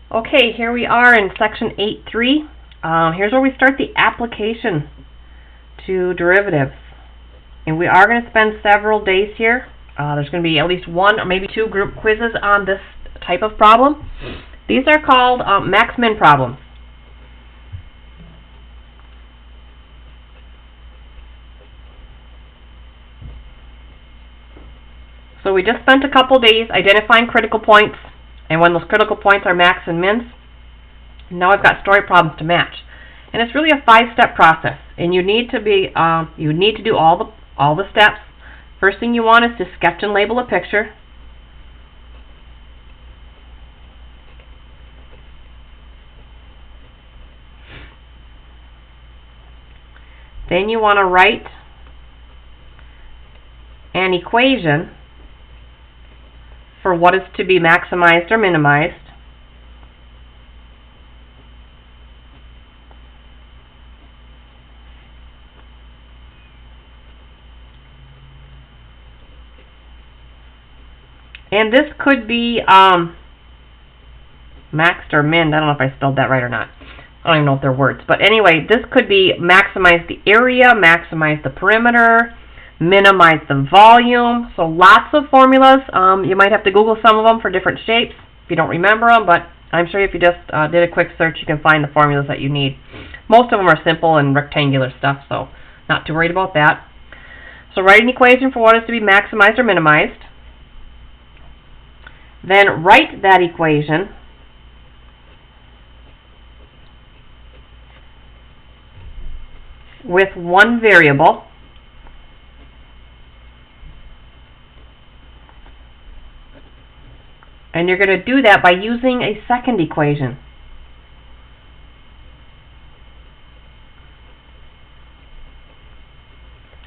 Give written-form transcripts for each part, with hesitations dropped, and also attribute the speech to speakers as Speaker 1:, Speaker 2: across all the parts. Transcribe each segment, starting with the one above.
Speaker 1: Okay, here we are in section 8.3. Here's where we start the application to derivatives. And we are going to spend several days here. There's going to be at least one or maybe two group quizzes on this type of problem. These are called max-min problems. So we just spent a couple days identifying critical points, and when those critical points are max and mins. Now I've got story problems to match, and it's really a 5-step process. And you need to do all the steps. First thing you want is to sketch and label a picture. Then you want to write an equation for what is to be maximized or minimized. And this could be maxed or min. I don't know if I spelled that right or not. I don't even know if they're words. But anyway, this could be maximize the area, maximize the perimeter, minimize the volume. So lots of formulas. You might have to Google some of them for different shapes if you don't remember them, but I'm sure if you just did a quick search, you can find the formulas that you need. Most of them are simple and rectangular stuff, so not too worried about that. So write an equation for what is to be maximized or minimized. Then write that equation with one variable. And you're going to do that by using a second equation.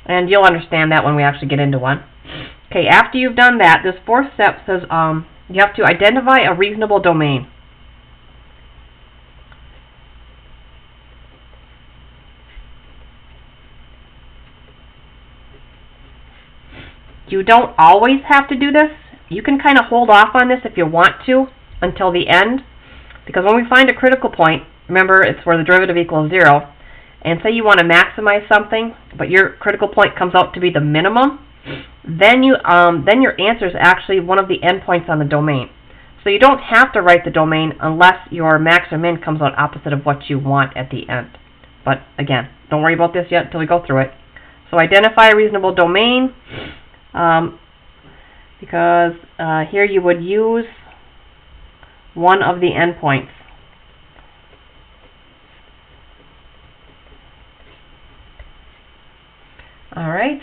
Speaker 1: And you'll understand that when we actually get into one. Okay, after you've done that, this fourth step says you have to identify a reasonable domain. You don't always have to do this. You can kind of hold off on this if you want to until the end, because when we find a critical point, remember it's where the derivative equals 0, and say you want to maximize something, but your critical point comes out to be the minimum, then your answer is actually one of the endpoints on the domain. So you don't have to write the domain unless your max or min comes out opposite of what you want at the end. But again, don't worry about this yet until we go through it. So identify a reasonable domain, because here you would use one of the endpoints. All right.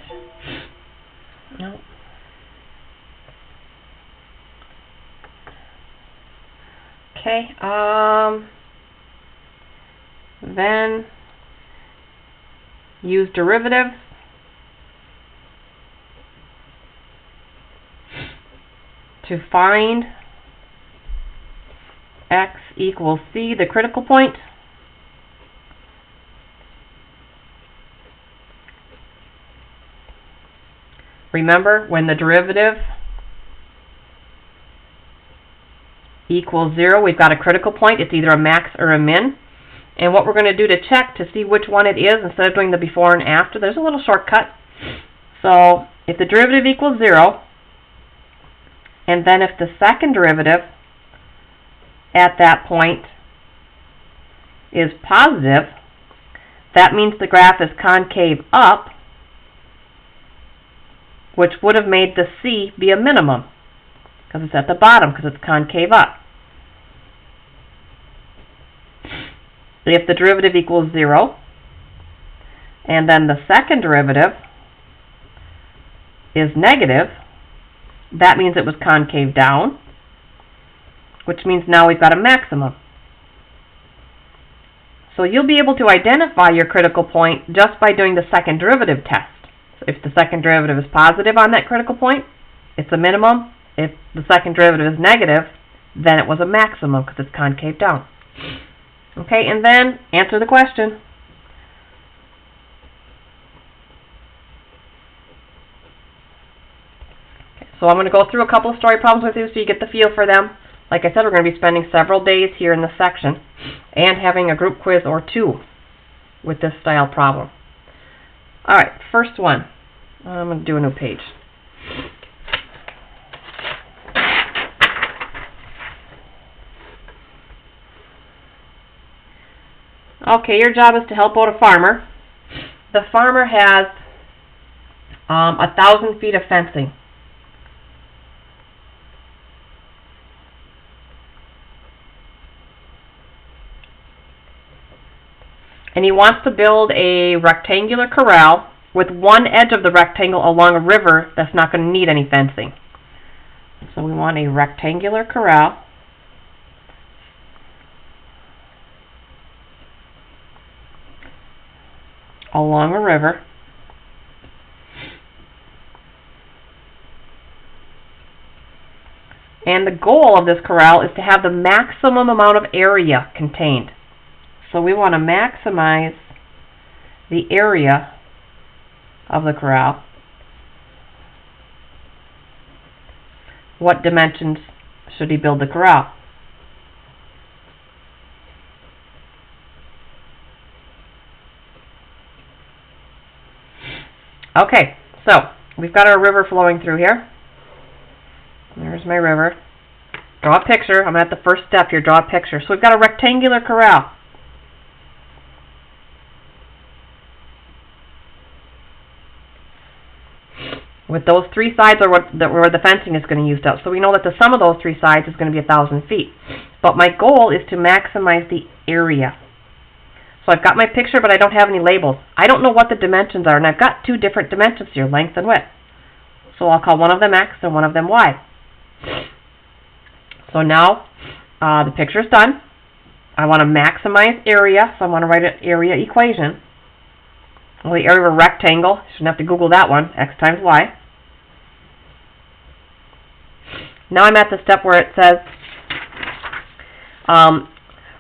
Speaker 1: No. Okay. Then use derivatives to find x equals c, the critical point. Remember, when the derivative equals 0, we've got a critical point. It's either a max or a min. And what we're going to do to check to see which one it is, instead of doing the before and after, there's a little shortcut. So if the derivative equals 0, and then if the second derivative at that point is positive, that means the graph is concave up, which would have made the c be a minimum, because it's at the bottom, because it's concave up. If the derivative equals 0, and then the second derivative is negative, that means it was concave down, which means now we've got a maximum. So you'll be able to identify your critical point just by doing the second derivative test. So if the second derivative is positive on that critical point, it's a minimum. If the second derivative is negative, then it was a maximum because it's concave down. Okay, and then answer the question. So I'm going to go through a couple of story problems with you so you get the feel for them. Like I said, we're going to be spending several days here in this section and having a group quiz or two with this style problem. Alright, first one. I'm going to do a new page. Okay, your job is to help out a farmer. The farmer has 1,000 feet of fencing. And he wants to build a rectangular corral with one edge of the rectangle along a river that's not going to need any fencing. So we want a rectangular corral along a river. And the goal of this corral is to have the maximum amount of area contained. So we want to maximize the area of the corral. What dimensions should he build the corral? Okay, so we've got our river flowing through here. There's my river. Draw a picture. I'm at the first step here. Draw a picture. So we've got a rectangular corral. With those three sides are where the fencing is going to be used up. So we know that the sum of those three sides is going to be 1,000 feet. But my goal is to maximize the area. So I've got my picture, but I don't have any labels. I don't know what the dimensions are, and I've got two different dimensions here, length and width. So I'll call one of them X and one of them Y. So now the picture's done. I want to maximize area, so I want to write an area equation. Well, the area of a rectangle, shouldn't have to Google that one, X times Y. Now I'm at the step where it says,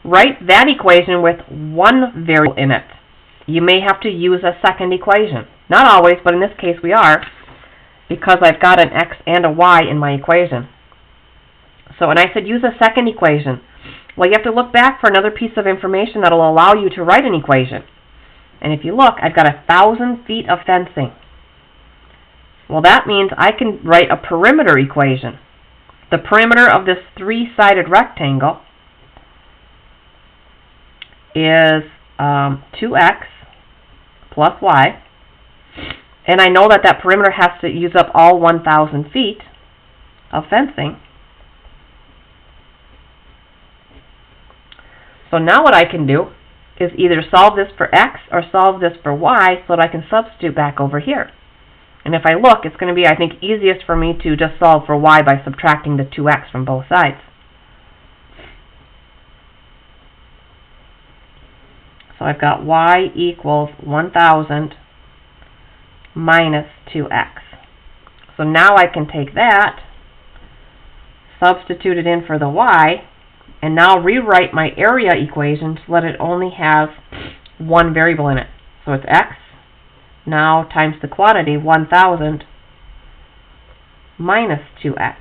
Speaker 1: write that equation with one variable in it. You may have to use a second equation. Not always, but in this case we are, because I've got an X and a Y in my equation. So, and I said use a second equation. Well, you have to look back for another piece of information that will allow you to write an equation. And if you look, I've got 1,000 feet of fencing. Well, that means I can write a perimeter equation. The perimeter of this three-sided rectangle is 2x plus y. And I know that that perimeter has to use up all 1,000 feet of fencing. So now what I can do is either solve this for x or solve this for y so that I can substitute back over here. And if I look, it's going to be, I think, easiest for me to just solve for y by subtracting the 2x from both sides. So I've got y equals 1,000 minus 2x. So now I can take that, substitute it in for the y, and now rewrite my area equation so that it only has one variable in it. So it's x now times the quantity 1,000 minus 2x.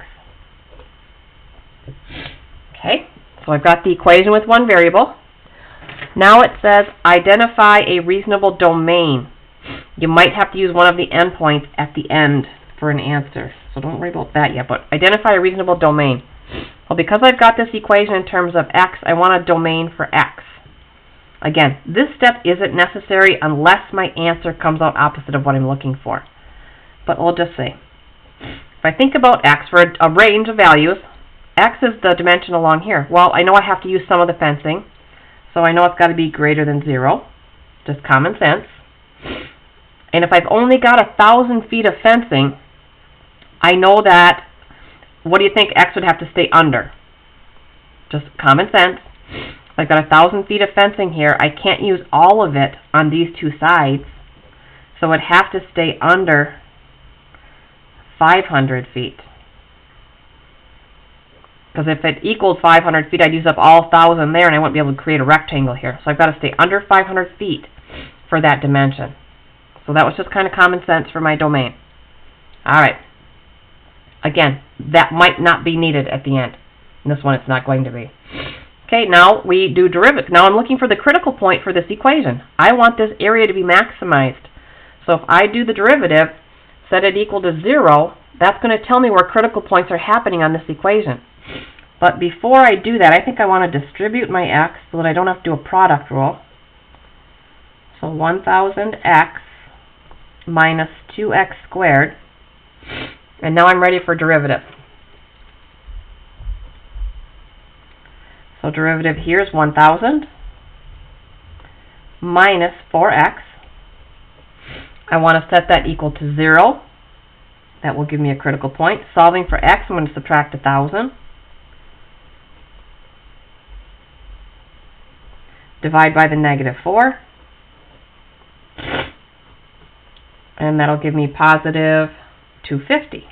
Speaker 1: Okay, so I've got the equation with one variable. Now it says identify a reasonable domain. You might have to use one of the endpoints at the end for an answer, so don't worry about that yet, but identify a reasonable domain. Well, because I've got this equation in terms of x, I want a domain for x. Again, this step isn't necessary unless my answer comes out opposite of what I'm looking for. But we'll just say, if I think about x for a range of values, x is the dimension along here. Well, I know I have to use some of the fencing, so I know it's got to be greater than 0. Just common sense. And if I've only got 1,000 feet of fencing, I know that, what do you think x would have to stay under? Just common sense. I've got 1,000 feet of fencing here. I can't use all of it on these two sides, so it has to stay under 500 feet. Because if it equaled 500 feet, I'd use up all 1,000 there, and I wouldn't be able to create a rectangle here. So I've got to stay under 500 feet for that dimension. So that was just kind of common sense for my domain. All right. Again, that might not be needed at the end. In this one it's not going to be. Okay, now we do derivative. Now I'm looking for the critical point for this equation. I want this area to be maximized. So if I do the derivative, set it equal to 0, that's going to tell me where critical points are happening on this equation. But before I do that, I think I want to distribute my x so that I don't have to do a product rule. So 1000x minus 2x squared. And now I'm ready for derivative. So derivative here is 1000 minus 4x. I want to set that equal to 0. That will give me a critical point. Solving for x, I'm going to subtract 1000. Divide by the negative 4. And that'll give me positive 250.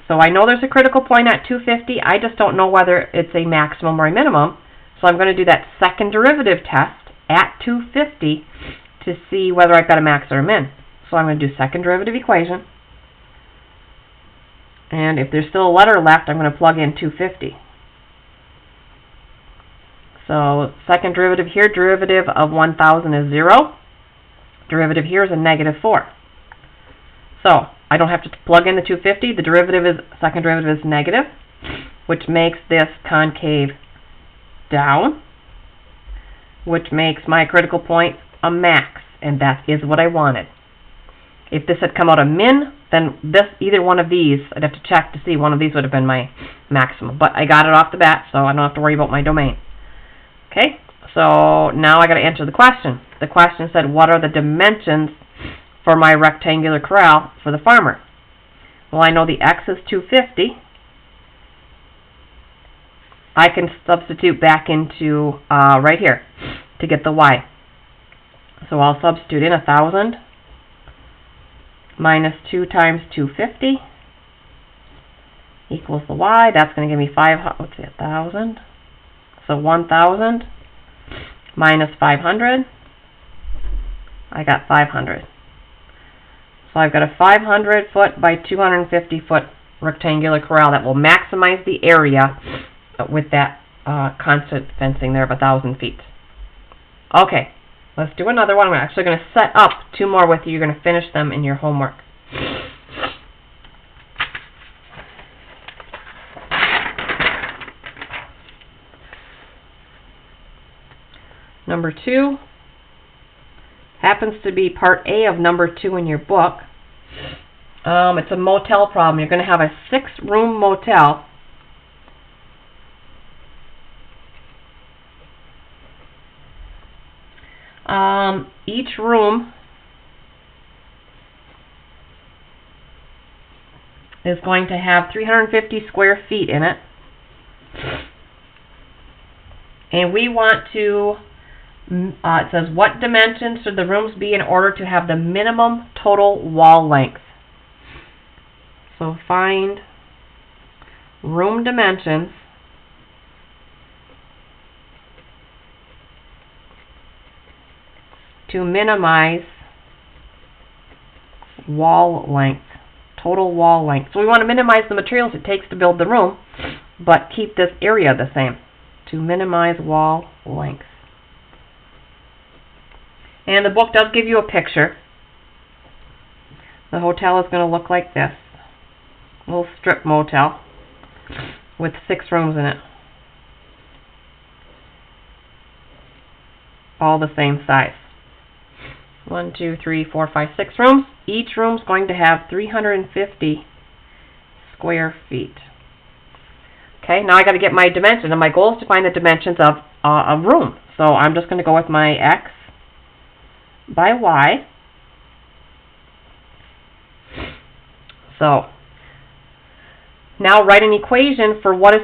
Speaker 1: So I know there's a critical point at 250. I just don't know whether it's a maximum or a minimum. So I'm going to do that second derivative test at 250 to see whether I've got a max or a min. So I'm going to do second derivative equation. And if there's still a letter left, I'm going to plug in 250. So second derivative here, derivative of 1000 is 0. Derivative here is a negative 4. So I don't have to plug in the 250. The derivative is, second derivative is negative, which makes this concave down, which makes my critical point a max, and that is what I wanted. If this had come out a min, then either one of these, I'd have to check to see one of these would have been my maximum. But I got it off the bat, so I don't have to worry about my domain. Okay, so now I got to answer the question. The question said, what are the dimensions for my rectangular corral for the farmer? Well, I know the x is 250. I can substitute back into right here to get the y. So I'll substitute in 1000 minus 2 times 250 equals the y. That's going to give me 1,000. So 1000 minus 500. I got 500. So I've got a 500 foot by 250 foot rectangular corral that will maximize the area with that constant fencing there of 1,000 feet. Okay, let's do another one. We're actually going to set up 2 more with you. You're going to finish them in your homework. Number 2 happens to be part A of number 2 in your book. It's a motel problem. You're going to have a 6-room motel. Each room is going to have 350 square feet in it. And we want to, it says, what dimensions should the rooms be in order to have the minimum total wall length? So find room dimensions to minimize wall length, total wall length. So we want to minimize the materials it takes to build the room, but keep this area the same, to minimize wall length. And the book does give you a picture. The hotel is going to look like this. A little strip motel with 6 rooms in it. All the same size. 1, 2, 3, 4, 5, 6 rooms. Each room is going to have 350 square feet. Okay, now I got to get my dimensions, and my goal is to find the dimensions of a room. So I'm just going to go with my x by y. So now write an equation for what is